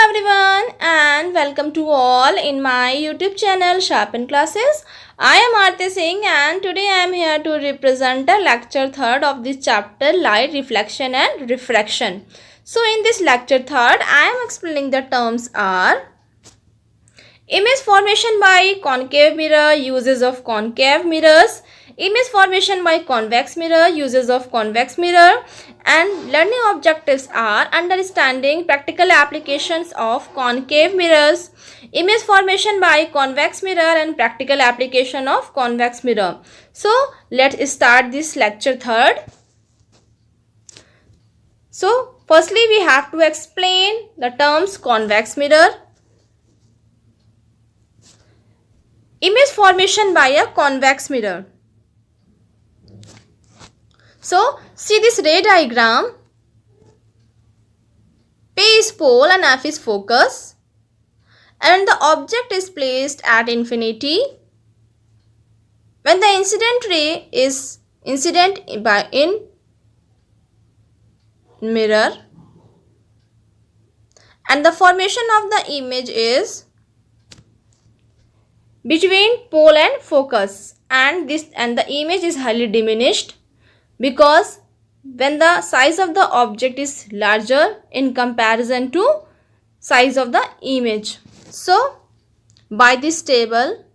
everyone and welcome to all in my YouTube channel Sharpen Classes. I am Aarti Singh and today I am here to represent the lecture 3rd of this chapter, Light Reflection and Refraction. So in this lecture 3rd I am explaining the terms are image formation by concave mirror, uses of concave mirrors, image formation by convex mirror, uses of convex mirror, and learning objectives are understanding practical applications of concave mirrors, image formation by convex mirror and practical application of convex mirror. So let's start this lecture 3rd. So firstly we have to explain the terms convex mirror, image formation by a convex mirror. So see this ray diagram. P is pole and F is focus, and the object is placed at infinity when the incident ray is incident in mirror, and the formation of the image is between pole and focus, and the image is highly diminished because when the size of the object is larger in comparison to size of the image. So by this table,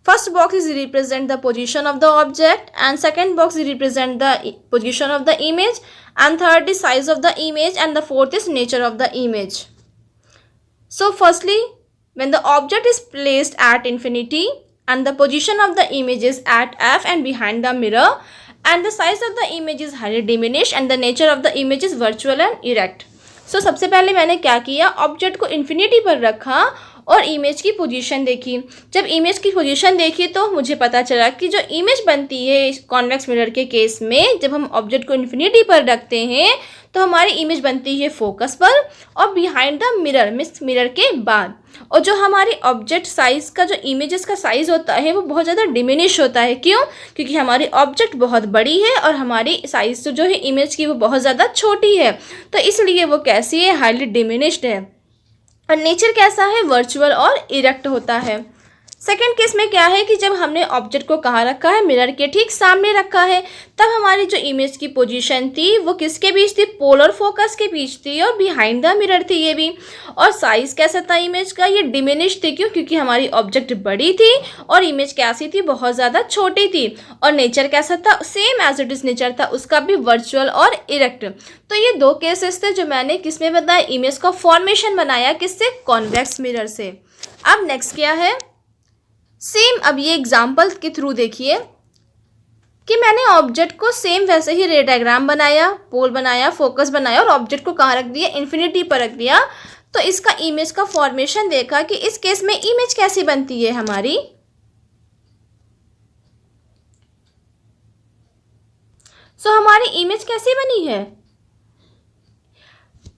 first box is represent the position of the object, and second box is represent the position of the image, and third is size of the image, and the fourth is nature of the image. So firstly, when the object is placed at infinity and the position of the image is at F and behind the mirror, and the size of the image is highly diminished and the nature of the image is virtual and erect. So सबसे पहले मैंने क्या किया, object को infinity पर रखा और image की पोजीशन देखी. जब इमेज की पोजीशन देखी तो मुझे पता चला कि जो इमेज बनती है कॉन्वेक्स मिरर के केस में, जब हम ऑब्जेक्ट को इन्फिनिटी पर रखते हैं तो हमारी इमेज बनती है फोकस पर और behind the mirror means mirror के बाद. और जो हमारी ऑब्जेक्ट साइज़ का जो इमेजेस का साइज़ होता है वो बहुत ज़्यादा डिमिनिश होता है. क्यों? क्योंकि हमारी ऑब्जेक्ट बहुत बड़ी है और हमारी साइज़ जो है इमेज की वो बहुत ज़्यादा छोटी है, तो इसलिए वो कैसी है, हाईली डिमिनिश्ड है. और नेचर कैसा है, वर्चुअल और इरेक्ट होता है. सेकेंड केस में क्या है कि जब हमने ऑब्जेक्ट को कहाँ रखा है, मिरर के ठीक सामने रखा है, तब हमारी जो इमेज की पोजीशन थी वो किसके बीच थी, पोल और फोकस के बीच थी और बिहाइंड द मिरर थी ये भी. और साइज कैसा था इमेज का, ये डिमिनिश थी. क्यों? क्योंकि हमारी ऑब्जेक्ट बड़ी थी और इमेज कैसी थी, बहुत ज़्यादा छोटी थी. और नेचर कैसा था, same as it is nature था उसका भी, वर्चुअल और इरेक्ट. तो ये दो केसेस थे जो मैंने किसमें बताया, इमेज का फॉर्मेशन बनाया किससे, कॉन्वेक्स मिरर से. अब नेक्स्ट क्या है, सेम अब ये एग्जाम्पल के थ्रू देखिए कि मैंने ऑब्जेक्ट को सेम वैसे ही रे डायग्राम बनाया, पोल बनाया, फोकस बनाया और ऑब्जेक्ट को कहाँ रख दिया, इन्फिनिटी पर रख दिया. तो इसका इमेज का फॉर्मेशन देखा कि इस केस में इमेज कैसी बनती है हमारी. हमारी इमेज कैसी बनी है,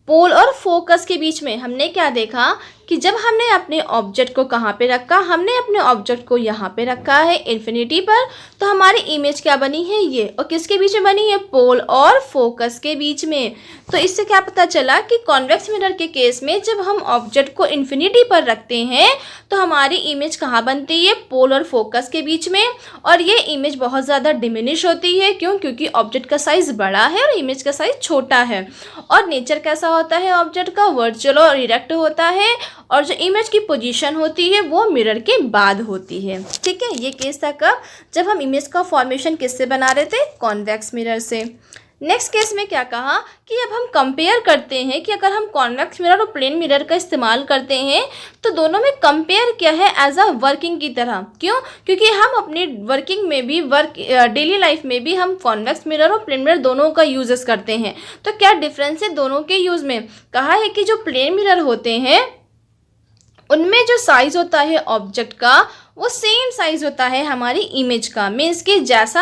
पोल और फोकस के बीच में हमने क्या देखा कि जब हमने अपने ऑब्जेक्ट को कहाँ पे रखा, हमने अपने ऑब्जेक्ट को यहाँ पे रखा है इन्फिनिटी पर, तो हमारी इमेज क्या बनी है ये, और किसके बीच में बनी है, पोल और फोकस के बीच में. तो इससे क्या पता चला कि कॉन्वेक्स मिरर के केस में जब हम ऑब्जेक्ट को इन्फिनिटी पर रखते हैं तो हमारी इमेज कहाँ बनती है, पोल और फोकस के बीच में. और ये इमेज बहुत ज़्यादा डिमिनिश होती है. क्यों? क्योंकि ऑब्जेक्ट का साइज़ बड़ा है और इमेज का साइज़ छोटा है. और नेचर कैसा होता है ऑब्जेक्ट का, वर्चुअल और इरेक्ट होता है. और जो इमेज की पोजीशन होती है वो मिरर के बाद होती है. ठीक है, ये केस था कब, जब हम इमेज का फॉर्मेशन किससे बना रहे थे, कॉन्वेक्स मिरर से. नेक्स्ट केस में क्या कहा कि अब हम कंपेयर करते हैं कि अगर हम कॉन्वेक्स मिरर और प्लेन मिरर का इस्तेमाल करते हैं तो दोनों में कंपेयर क्या है, एज अ वर्किंग की तरह. क्यों? क्योंकि हम अपनी वर्किंग में भी, डेली लाइफ में भी हम कॉन्वेक्स मिरर और प्लेन मिरर दोनों का यूजेस करते हैं. तो क्या डिफरेंस है दोनों के यूज़ में, कहा है कि जो प्लेन मिरर होते हैं उनमें जो साइज़ होता है ऑब्जेक्ट का वो सेम साइज़ होता है हमारी इमेज का. मीन्स कि जैसा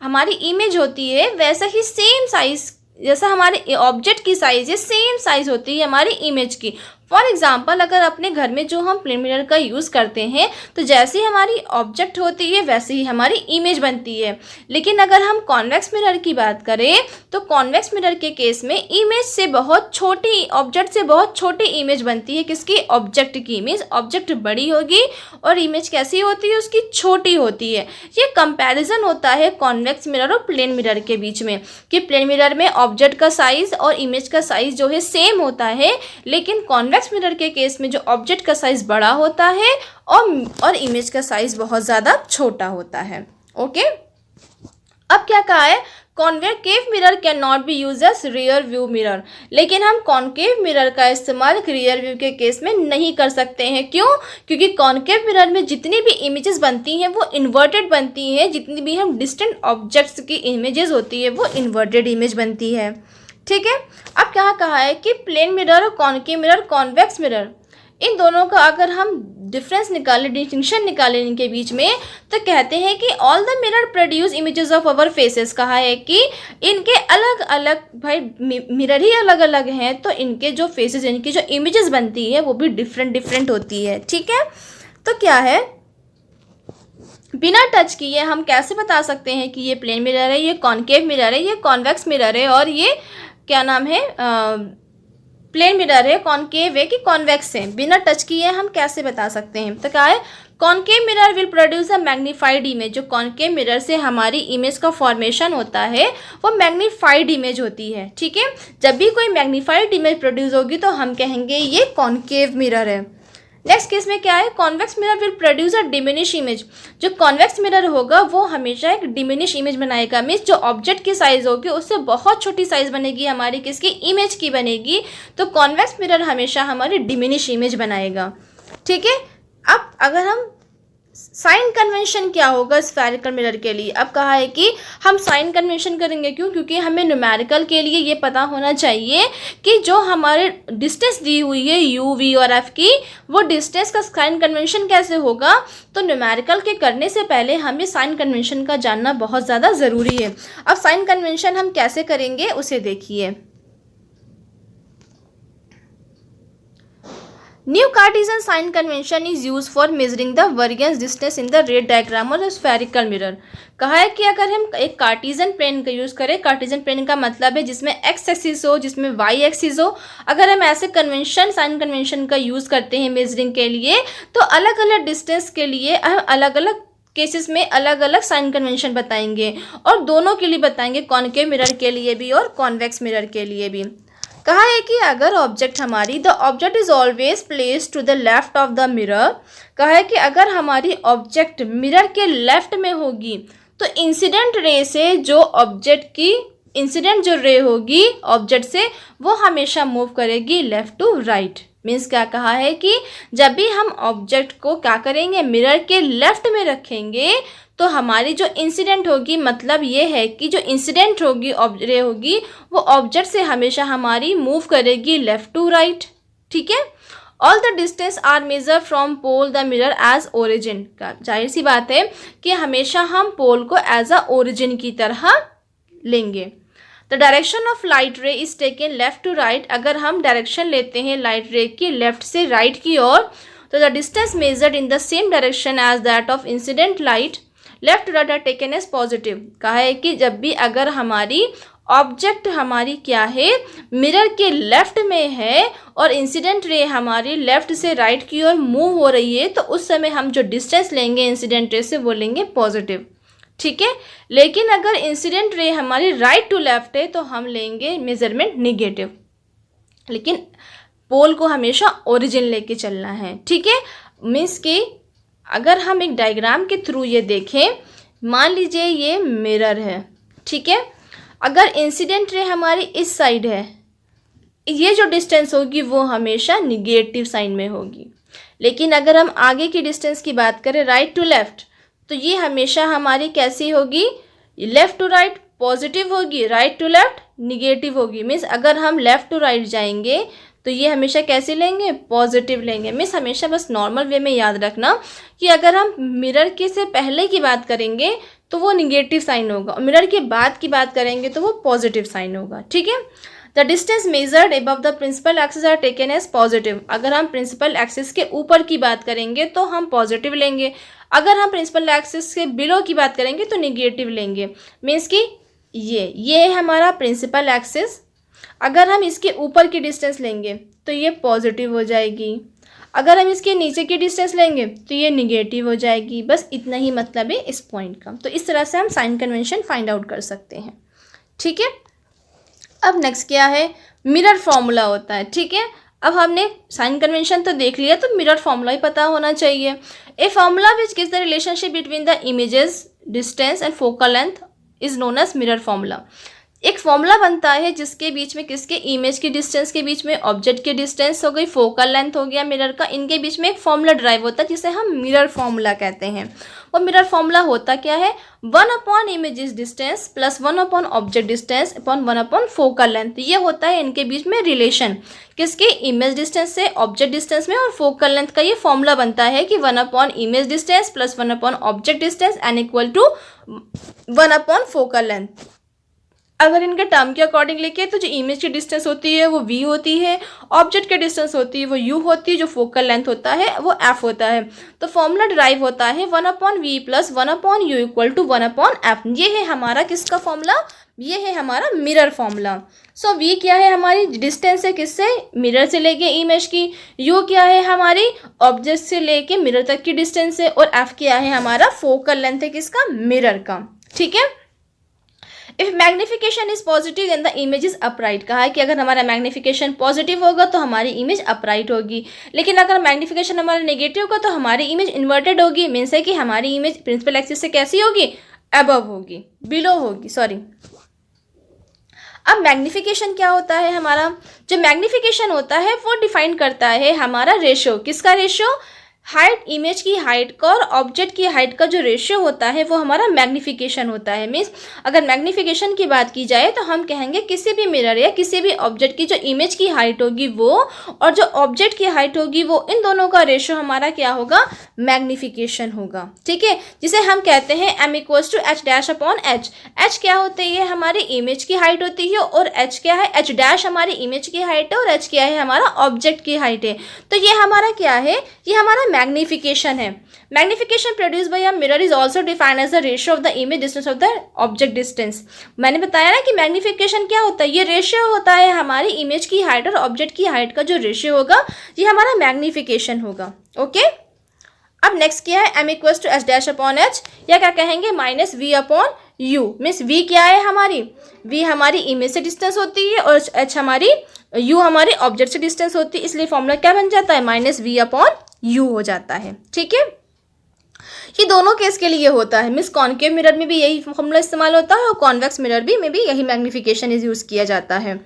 हमारी इमेज होती है वैसा ही सेम साइज़ जैसा हमारे ऑब्जेक्ट की साइज़ है सेम साइज़ होती है हमारी इमेज की। फॉर एग्जाम्पल अगर अपने घर में जो हम प्लेन मिरर का यूज़ करते हैं तो जैसी हमारी ऑब्जेक्ट होती है वैसे ही हमारी इमेज बनती है। लेकिन अगर हम कॉन्वेक्स मिरर की बात करें तो कॉन्वेक्स मिरर के केस में इमेज से बहुत छोटी, ऑब्जेक्ट से बहुत छोटी इमेज बनती है। किसकी? ऑब्जेक्ट की इमेज। ऑब्जेक्ट बड़ी होगी और इमेज कैसी होती है? उसकी छोटी होती है। ये कंपैरिजन होता है कॉन्वेक्स मिरर और प्लेन मिरर के बीच में कि प्लेन मिरर में ऑब्जेक्ट का साइज़ और इमेज का साइज़ जो है सेम होता है, लेकिन कॉन्वेक्स मिरर के केस में जो ऑब्जेक्ट का साइज बड़ा होता है और इमेज का साइज बहुत ज़्यादा छोटा होता है। ओके, अब क्या कहा है? Concave mirror can not be use as rear view mirror. लेकिन हम कॉन्केव मिरर का इस्तेमाल रियर व्यू के केस में नहीं कर सकते हैं। क्यों? क्योंकि कॉन्केव मिरर में जितनी भी इमेजेस बनती हैं वो इन्वर्टेड बनती हैं। जितनी भी हम डिस्टेंट ऑब्जेक्ट्स की इमेजेस होती है वो इन्वर्टेड इमेज बनती है। ठीक है, अब क्या कहा है कि प्लेन मिरर और कॉन्केव मिरर, कॉन्वेक्स मिरर, इन दोनों का अगर हम डिफरेंस निकालें, डिस्टिंक्शन निकालें इनके बीच में, तो कहते हैं कि all the mirror produce images of our faces. कहा है कि इनके अलग अलग, भाई मिरर ही अलग अलग हैं तो इनके जो फेसेस, इनकी जो इमेजेस बनती है वो भी डिफरेंट डिफरेंट होती है। ठीक है, तो क्या है, बिना टच किए हम कैसे बता सकते हैं कि ये प्लेन मिरर है, ये कॉन्केव मिरर है, ये कॉन्वेक्स मिरर है और ये क्या नाम है, प्लेन मिरर है, कॉन्केव है कि कॉन्वेक्स है? बिना टच किए हम कैसे बता सकते हैं? तो क्या है, concave mirror will produce a magnified image. जो कॉन्केव मिरर से हमारी इमेज का फॉर्मेशन होता है वो मैग्नीफाइड इमेज होती है। ठीक है, जब भी कोई मैग्नीफाइड इमेज प्रोड्यूस होगी तो हम कहेंगे ये कॉन्केव मिरर है। नेक्स्ट केस में क्या है, convex mirror will produce a diminish image. जो कॉन्वेक्स मिरर होगा वो हमेशा एक डिमिनिश इमेज बनाएगा। मीन्स जो ऑब्जेक्ट की साइज होगी उससे बहुत छोटी साइज बनेगी हमारी, किसकी? इमेज की बनेगी। तो कॉन्वेक्स मिरर हमेशा हमारी डिमिनिश इमेज बनाएगा। ठीक है, अब अगर हम साइन कन्वेंशन क्या होगा स्फेरिकल मिरर के लिए? अब कहा है कि हम साइन कन्वेंशन करेंगे। क्यों? क्योंकि हमें न्यूमेरिकल के लिए ये पता होना चाहिए कि जो हमारे डिस्टेंस दी हुई है u, v और f की, वो डिस्टेंस का साइन कन्वेंशन कैसे होगा। तो न्यूमेरिकल के करने से पहले हमें साइन कन्वेंशन का जानना बहुत ज़्यादा ज़रूरी है। अब साइन कन्वेंशन हम कैसे करेंगे उसे देखिए। New Cartesian sign convention is use for measuring the variance distance in the ray diagram और स्फेरिकल मिरर। कहा है कि अगर हम एक कार्टेशियन प्लेन का यूज़ करें, कार्टेशियन प्लेन का मतलब है जिसमें एक्स एक्सिस हो, जिसमें वाई एक्सिस हो, अगर हम ऐसे कन्वेंशन, साइन कन्वेंशन का यूज़ करते हैं मेजरिंग के लिए, तो अलग अलग डिस्टेंस के लिए हम अलग अलग केसेस में अलग अलग साइन कन्वेंशन बताएंगे और दोनों के लिए बताएंगे, कॉन्केव मिरर के लिए भी और कॉन्वेक्स मिरर के लिए भी। कहा है कि अगर ऑब्जेक्ट हमारी, the object is always place to the left of the mirror. कहा है कि अगर हमारी ऑब्जेक्ट मिरर के लेफ्ट में होगी तो इंसिडेंट रे से जो ऑब्जेक्ट की इंसिडेंट जो रे होगी ऑब्जेक्ट से वो हमेशा मूव करेगी लेफ्ट टू राइट। मीन्स क्या कहा है कि जब भी हम ऑब्जेक्ट को क्या करेंगे, मिरर के लेफ्ट में रखेंगे तो हमारी जो इंसिडेंट होगी, मतलब ये है कि जो इंसिडेंट होगी रे होगी वो ऑब्जेक्ट से हमेशा हमारी मूव करेगी लेफ्ट टू राइट। ठीक है, all the distance are measure from pole the mirror as origin. का जाहिर सी बात है कि हमेशा हम पोल को एज अ ओरिजिन की तरह लेंगे। The direction of light ray is taken left to right. अगर हम डायरेक्शन लेते हैं लाइट रे की लेफ्ट से राइट की ओर, तो the distance measured in the same direction as that of incident light left to right are taken as positive. कहा है कि जब भी अगर हमारी ऑब्जेक्ट हमारी क्या है, मिरर के लेफ्ट में है और इंसिडेंट रे हमारी लेफ्ट से राइट की ओर मूव हो रही है, तो उस समय हम जो डिस्टेंस लेंगे इंसिडेंट रे से वो लेंगे पॉजिटिव। ठीक है, लेकिन अगर इंसिडेंट रे हमारी राइट टू लेफ्ट है तो हम लेंगे मेजरमेंट निगेटिव। लेकिन पोल को हमेशा ओरिजिन लेके चलना है। ठीक है, मीन्स कि अगर हम एक डायग्राम के थ्रू ये देखें, मान लीजिए ये मिरर है। ठीक है, अगर इंसिडेंट रे हमारी इस साइड है, ये जो डिस्टेंस होगी वो हमेशा निगेटिव साइन में होगी। लेकिन अगर हम आगे की डिस्टेंस की बात करें राइट टू लेफ्ट, तो ये हमेशा हमारी कैसी होगी, लेफ्ट टू राइट पॉजिटिव होगी, राइट टू लेफ्ट निगेटिव होगी। मीन्स अगर हम लेफ्ट टू राइट जाएंगे तो ये हमेशा कैसे लेंगे, पॉजिटिव लेंगे। मीन्स हमेशा बस नॉर्मल वे में याद रखना कि अगर हम मिरर के से पहले की बात करेंगे तो वो निगेटिव साइन होगा, और मिरर के बाद की बात करेंगे तो वो पॉजिटिव साइन होगा। ठीक है। The distance measured above the principal axis are taken as positive. अगर हम प्रिंसिपल एक्सिस के ऊपर की बात करेंगे तो हम पॉजिटिव लेंगे, अगर हम प्रिंसिपल एक्सिस के बिलो की बात करेंगे तो निगेटिव लेंगे। मीन्स कि ये है हमारा प्रिंसिपल एक्सिस, अगर हम इसके ऊपर की डिस्टेंस लेंगे तो ये पॉजिटिव हो जाएगी, अगर हम इसके नीचे की डिस्टेंस लेंगे तो ये निगेटिव हो जाएगी। बस इतना ही मतलब है इस पॉइंट का। तो इस तरह से हम साइन कन्वेंशन फाइंड आउट कर सकते हैं। ठीक है। अब नेक्स्ट क्या है, मिरर फॉर्मूला होता है। ठीक है। अब हमने साइन कन्वेंशन तो देख लिया, तो मिरर फॉर्मूला ही पता होना चाहिए। A formula which gives the relationship between the images distance and focal length is known as mirror formula. एक फॉर्मूला बनता है जिसके बीच में किसके, इमेज की डिस्टेंस के बीच में ऑब्जेक्ट की डिस्टेंस हो गई, फोकल लेंथ हो गया मिरर का, इनके बीच में एक फॉर्मूला ड्राइव होता है जिसे हम मिरर फॉर्मूला कहते हैं। वो मिरर फॉर्मूला होता क्या है, 1 upon image distance plus 1 upon object distance upon 1 upon focal length. ये होता है इनके बीच में रिलेशन, किसके, इमेज डिस्टेंस से ऑब्जेक्ट डिस्टेंस में, और फोकल लेंथ का ये फॉर्मूला बनता है कि 1 upon image distance plus 1 upon object distance and equal to 1 upon focal length. अगर इनके टर्म के अकॉर्डिंग लिखे तो जो इमेज की डिस्टेंस होती है वो v होती है, ऑब्जेक्ट की डिस्टेंस होती है वो u होती है, जो फोकल लेंथ होता है वो f होता है। तो फॉर्मूला ड्राइव होता है 1 upon v plus 1 upon u equal to 1 upon f. ये है हमारा किसका फॉर्मूला, ये है हमारा मिरर फॉर्मूला। सो v क्या है, हमारी डिस्टेंस है किससे, मिरर से लेके इमेज की, u क्या है हमारी ऑब्जेक्ट से लेके मिरर तक की डिस्टेंस है, और f क्या है हमारा फोकल लेंथ है किसका, मिरर का। ठीक है। If magnification is positive then the image is upright. कहा है कि अगर हमारा मैग्निफिकेशन पॉजिटिव होगा तो हमारी इमेज अपराइट होगी, लेकिन अगर मैग्निफिकेशन हमारा नेगेटिव होगा तो हमारी इमेज इन्वर्टेड होगी। मीन्स है कि हमारी इमेज प्रिंसिपल एक्सिस से कैसी होगी, अबव होगी, बिलो होगी, सॉरी। अब मैग्निफिकेशन क्या होता है हमारा, जो मैग्निफिकेशन होता है वो डिफाइन करता है हमारा रेशियो, किसका रेशियो, हाइट, इमेज की हाइट का और ऑब्जेक्ट की हाइट का जो रेशियो होता है वो हमारा मैग्निफिकेशन होता है। मीन्स अगर मैग्निफिकेशन की बात की जाए तो हम कहेंगे किसी भी मिरर या किसी भी ऑब्जेक्ट की जो इमेज की हाइट होगी वो और जो ऑब्जेक्ट की हाइट होगी वो, इन दोनों का रेशियो हमारा क्या होगा, मैग्निफिकेशन होगा। ठीक है। जिसे हम कहते हैं m equals to h dash upon h। h क्या होती है, हमारी इमेज की हाइट होती है, और h क्या है, h डैश हमारी इमेज की हाइट है, और h क्या है हमारा ऑब्जेक्ट की हाइट है। तो ये हमारा क्या है, ये हमारा मैग्निफिकेशन है। Magnification produce by a mirror is also defined as the ratio of the image distance of the object distance. मैंने बताया ना कि मैग्निफिकेशन क्या होता है, ये रेशियो होता है हमारी इमेज की हाइट और ऑब्जेक्ट की हाइट का जो रेशियो होगा ये हमारा मैग्निफिकेशन होगा। ओके। अब नेक्स्ट क्या है, m equals to h dash upon h, या क्या कहेंगे minus v upon u। Means v क्या है हमारी, v हमारी इमेज से डिस्टेंस होती है और h हमारी, u हमारी ऑब्जेक्ट से डिस्टेंस होती है, इसलिए फॉर्मूला क्या बन जाता है, माइनस v अपॉन u हो जाता है। ठीक है। ये दोनों केस के लिए होता है। मीन्स कॉनकेव मिरर में भी यही फॉर्मूला इस्तेमाल होता है और कॉन्वेक्स मिरर भी में भी यही मैग्निफिकेशन इज यूज किया जाता है।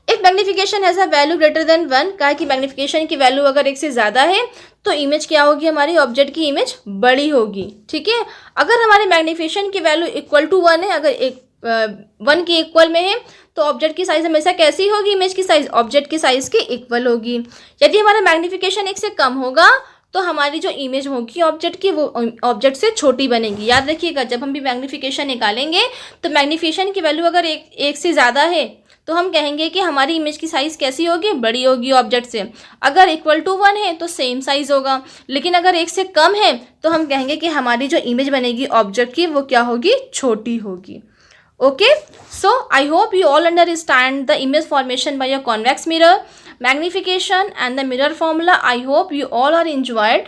एक magnification has a value greater than 1, कहा कि मैग्निफिकेशन की वैल्यू अगर 1 से ज़्यादा है तो इमेज क्या होगी, हमारी ऑब्जेक्ट की इमेज बड़ी होगी। ठीक है। अगर हमारे मैग्निफिकेशन की वैल्यू इक्वल टू 1 है, अगर 1 के इक्वल में है तो ऑब्जेक्ट की साइज हमेशा कैसी होगी, इमेज की साइज ऑब्जेक्ट की साइज के इक्वल होगी। यदि हमारा मैग्निफिकेशन 1 से कम होगा तो हमारी जो इमेज होगी ऑब्जेक्ट की वो ऑब्जेक्ट से छोटी बनेगी। याद रखिएगा, जब हम भी मैग्निफिकेशन निकालेंगे तो मैग्निफिकेशन की वैल्यू अगर एक से ज़्यादा है तो हम कहेंगे कि हमारी इमेज की साइज़ कैसी होगी, बड़ी होगी ऑब्जेक्ट से। अगर इक्वल टू 1 है तो सेम साइज़ होगा, लेकिन अगर 1 से कम है तो हम कहेंगे कि हमारी जो इमेज बनेगी ऑब्जेक्ट की वो क्या होगी, छोटी होगी। Okay, so I hope you all understand the image formation by a convex mirror, magnification and the mirror formula. I hope you all are enjoyed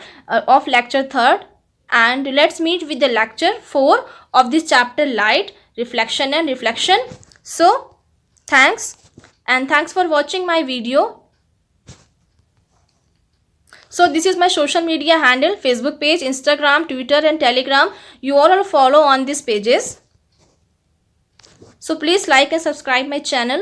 of lecture 3rd, and let's meet with the lecture 4 of this chapter, light, reflection and reflection. So thanks, and thanks for watching my video. So this is my social media handle, Facebook page, Instagram, Twitter and Telegram. You all follow on these pages. So please like and subscribe my channel.